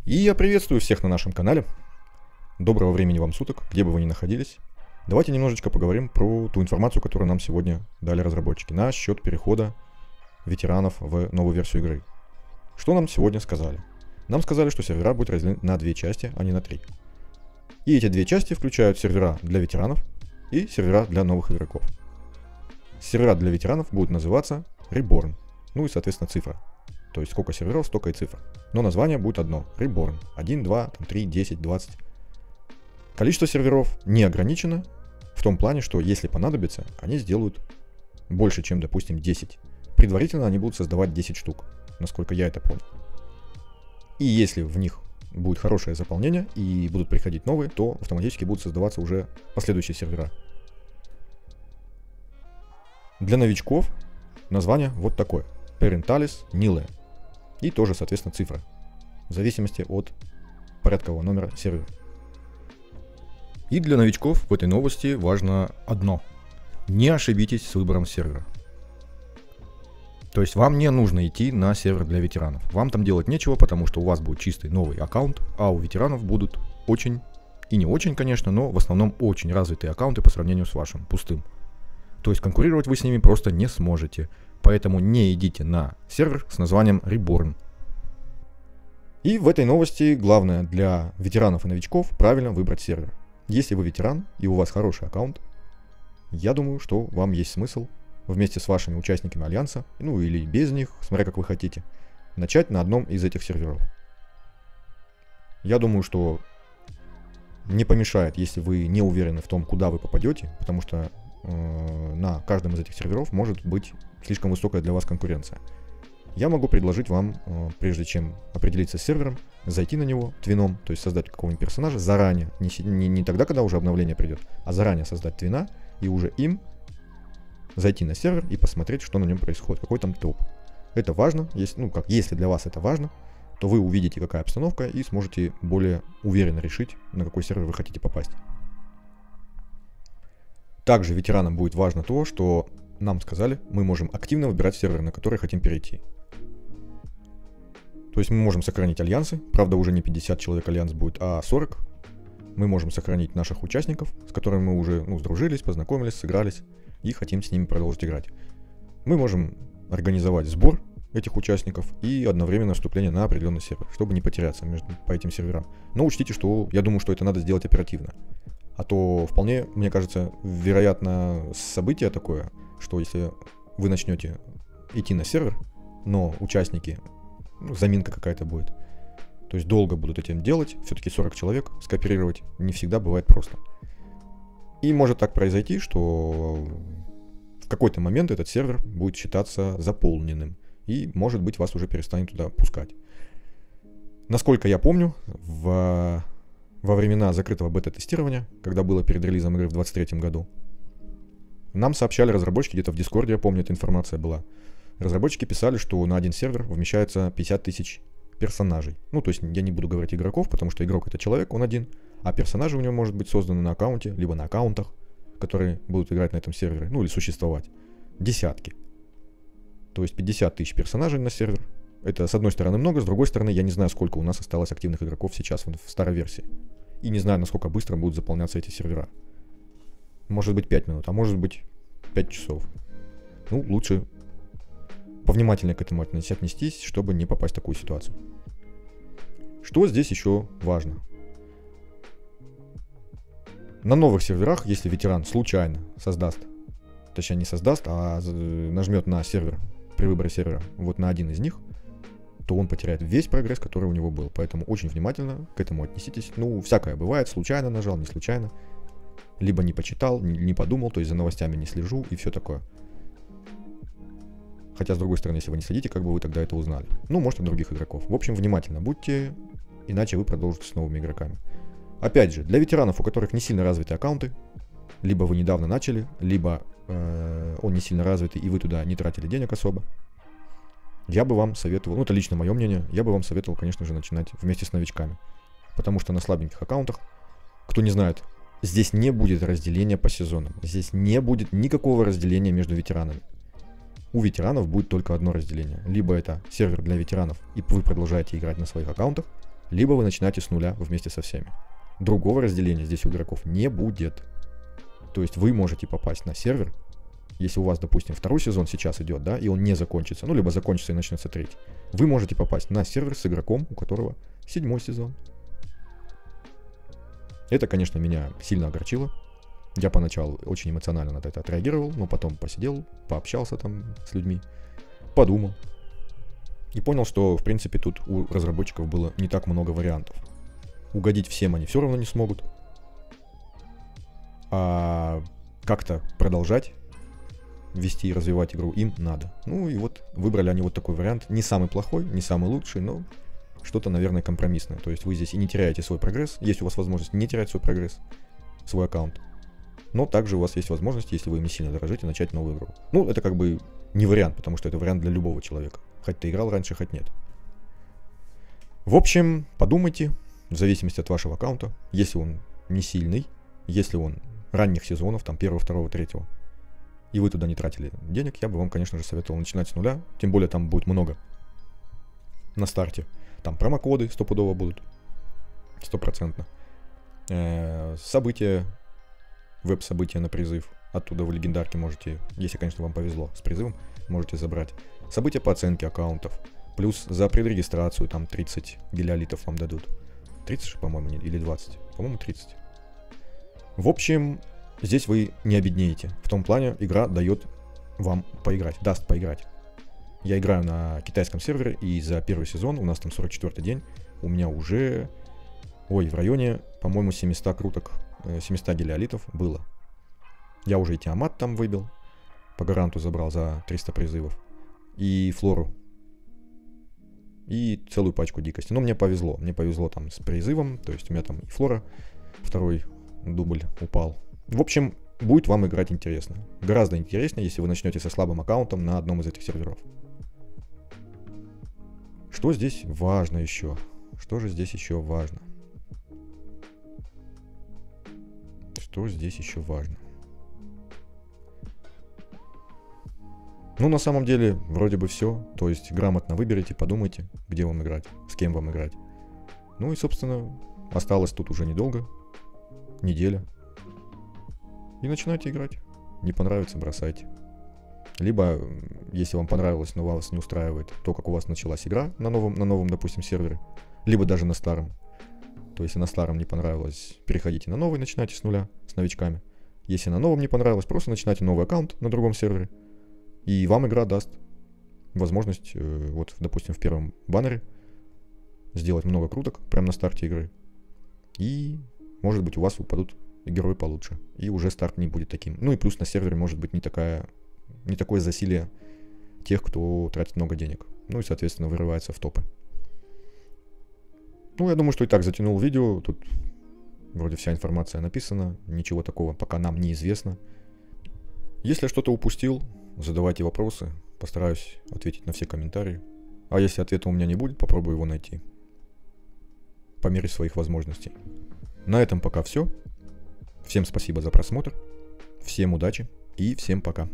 И я приветствую всех на нашем канале. Доброго времени вам суток, где бы вы ни находились. Давайте немножечко поговорим про ту информацию, которую нам сегодня дали разработчики насчет перехода ветеранов в новую версию игры. Что нам сегодня сказали? Нам сказали, что сервера будут разделены на две части, а не на три. И эти две части включают сервера для ветеранов и сервера для новых игроков. Сервера для ветеранов будут называться Reborn, ну и соответственно цифра. То есть сколько серверов, столько и цифр. Но название будет одно. Reborn. 1, 2, 3, 10, 20. Количество серверов не ограничено. В том плане, что если понадобится, они сделают больше, чем, допустим, 10. Предварительно они будут создавать 10 штук. Насколько я это понял. И если в них будет хорошее заполнение и будут приходить новые, то автоматически будут создаваться уже последующие сервера. Для новичков название вот такое. Parentalis Nile. И тоже, соответственно, цифра. В зависимости от порядкового номера сервера. И для новичков в этой новости важно одно. Не ошибитесь с выбором сервера. То есть вам не нужно идти на сервер для ветеранов. Вам там делать нечего, потому что у вас будет чистый новый аккаунт, а у ветеранов будут очень, и не очень, конечно, но в основном очень развитые аккаунты по сравнению с вашим, пустым. То есть конкурировать вы с ними просто не сможете. Поэтому не идите на сервер с названием Reborn. И в этой новости главное для ветеранов и новичков правильно выбрать сервер. Если вы ветеран и у вас хороший аккаунт, я думаю, что вам есть смысл вместе с вашими участниками Альянса, ну или без них, смотря как вы хотите, начать на одном из этих серверов. Я думаю, что не помешает, если вы не уверены в том, куда вы попадете, потому что на каждом из этих серверов может быть слишком высокая для вас конкуренция. Я могу предложить вам, прежде чем определиться с сервером, зайти на него твином, то есть создать какого-нибудь персонажа заранее, не тогда, когда уже обновление придет, а заранее создать твина и уже им зайти на сервер и посмотреть, что на нем происходит, какой там топ. Это важно, если для вас это важно, то вы увидите, какая обстановка, и сможете более уверенно решить, на какой сервер вы хотите попасть. Также ветеранам будет важно то, что нам сказали, мы можем активно выбирать сервер, на который хотим перейти. То есть мы можем сохранить альянсы, правда уже не 50 человек альянс будет, а 40. Мы можем сохранить наших участников, с которыми мы уже сдружились, познакомились, сыгрались и хотим с ними продолжить играть. Мы можем организовать сбор этих участников и одновременно вступление на определенный сервер, чтобы не потеряться по этим серверам. Но учтите, что я думаю, что это надо сделать оперативно. А то вполне, мне кажется, вероятно событие такое, что если вы начнете идти на сервер, но участники, заминка какая-то будет, то есть долго будут этим делать, все-таки 40 человек скооперировать не всегда бывает просто. И может так произойти, что в какой-то момент этот сервер будет считаться заполненным, и может быть вас уже перестанет туда пускать. Насколько я помню, во времена закрытого бета-тестирования, когда было перед релизом игры в 2023 году, нам сообщали разработчики, где-то в Дискорде, я помню, эта информация была. Разработчики писали, что на один сервер вмещается 50 тысяч персонажей. То есть я не буду говорить игроков, потому что игрок это человек, он один, а персонажи у него может быть созданы на аккаунте, либо на аккаунтах, которые будут играть на этом сервере, или существовать. Десятки. То есть 50 тысяч персонажей на сервер. Это с одной стороны много, с другой стороны я не знаю, сколько у нас осталось активных игроков сейчас в старой версии. И не знаю, насколько быстро будут заполняться эти сервера. Может быть 5 минут, а может быть 5 часов. Лучше повнимательнее к этому отнестись, чтобы не попасть в такую ситуацию. Что здесь еще важно? На новых серверах, если ветеран случайно создаст, точнее не создаст, а нажмет на сервер при выборе сервера, вот на один из них, то он потеряет весь прогресс, который у него был. Поэтому очень внимательно к этому отнеситесь. Всякое бывает, случайно нажал, не случайно. Либо не почитал, не подумал, то есть за новостями не слежу и все такое. Хотя, с другой стороны, если вы не следите, как бы вы тогда это узнали. Может, от других игроков. В общем, внимательно будьте, иначе вы продолжите с новыми игроками. Опять же, для ветеранов, у которых не сильно развиты аккаунты, либо вы недавно начали, либо он не сильно развитый, и вы туда не тратили денег особо, я бы вам советовал, это лично мое мнение, я бы вам советовал, конечно же, начинать вместе с новичками. Потому что на слабеньких аккаунтах, кто не знает, здесь не будет разделения по сезонам. Здесь не будет никакого разделения между ветеранами. У ветеранов будет только одно разделение. Либо это сервер для ветеранов, и вы продолжаете играть на своих аккаунтах, либо вы начинаете с нуля вместе со всеми. Другого разделения здесь у игроков не будет. То есть вы можете попасть на сервер, если у вас, допустим, второй сезон сейчас идет, да, и он не закончится, ну, либо закончится и начнется третий, вы можете попасть на сервер с игроком, у которого 7-й сезон. Это, конечно, меня сильно огорчило. Я поначалу очень эмоционально на это отреагировал, но потом посидел, пообщался там с людьми, подумал. И понял, что, в принципе, тут у разработчиков было не так много вариантов. Угодить всем они все равно не смогут. А как-то продолжать вести и развивать игру им надо. Ну и вот выбрали они вот такой вариант. Не самый плохой, не самый лучший, но что-то, наверное, компромиссное. То есть вы здесь и не теряете свой прогресс. Есть у вас возможность не терять свой прогресс, свой аккаунт. Но также у вас есть возможность, если вы им не сильно дорожите, начать новую игру. Ну, это как бы не вариант, потому что это вариант для любого человека. Хоть ты играл раньше, хоть нет. В общем, подумайте, в зависимости от вашего аккаунта, если он не сильный, если он ранних сезонов, там, 1, 2, 3, и вы туда не тратили денег, я бы вам, конечно же, советовал начинать с нуля. Тем более там будет много на старте. Там промокоды стопудово будут. 100%. События, веб-события на призыв. Оттуда в легендарке можете, если, конечно, вам повезло с призывом, можете забрать. События по оценке аккаунтов. Плюс за предрегистрацию там 30 гелиолитов вам дадут. 30, по-моему, или 20. По-моему, 30. В общем, здесь вы не обеднеете. В том плане, игра дает вам поиграть, даст поиграть. Я играю на китайском сервере, и за первый сезон, у нас там 44-й день, у меня уже, в районе, по-моему, 700 круток, 700 гелиолитов было. Я уже и Тиамат там выбил, по гаранту забрал за 300 призывов, и Флору, и целую пачку дикости. Но мне повезло там с призывом, то есть у меня там и Флора, второй дубль упал. В общем, будет вам играть интересно. Гораздо интереснее, если вы начнете со слабым аккаунтом на одном из этих серверов. Что здесь важно еще? Что же здесь еще важно? Что здесь еще важно? Ну, на самом деле, вроде бы все. То есть, грамотно выберите, подумайте, где вам играть, с кем вам играть. Ну и, собственно, осталось тут уже недолго. Неделя. И начинайте играть. Не понравится, бросайте. Либо, если вам понравилось, но вас не устраивает то, как у вас началась игра на новом, допустим, сервере, либо даже на старом. То есть, если на старом не понравилось, переходите на новый, начинайте с нуля, с новичками. Если на новом не понравилось, просто начинайте новый аккаунт на другом сервере. И вам игра даст возможность, вот, допустим, в первом баннере сделать много круток прямо на старте игры. И, может быть, у вас упадут герои получше. И уже старт не будет таким. Ну и плюс на сервере может быть не такое засилие тех, кто тратит много денег. Ну и, соответственно, вырывается в топы. Ну, я думаю, что и так затянул видео. Тут вроде вся информация написана. Ничего такого пока нам не известно. Если я что-то упустил, задавайте вопросы. Постараюсь ответить на все комментарии. А если ответа у меня не будет, попробую его найти. По мере своих возможностей. На этом пока все. Всем спасибо за просмотр. Всем удачи и всем пока.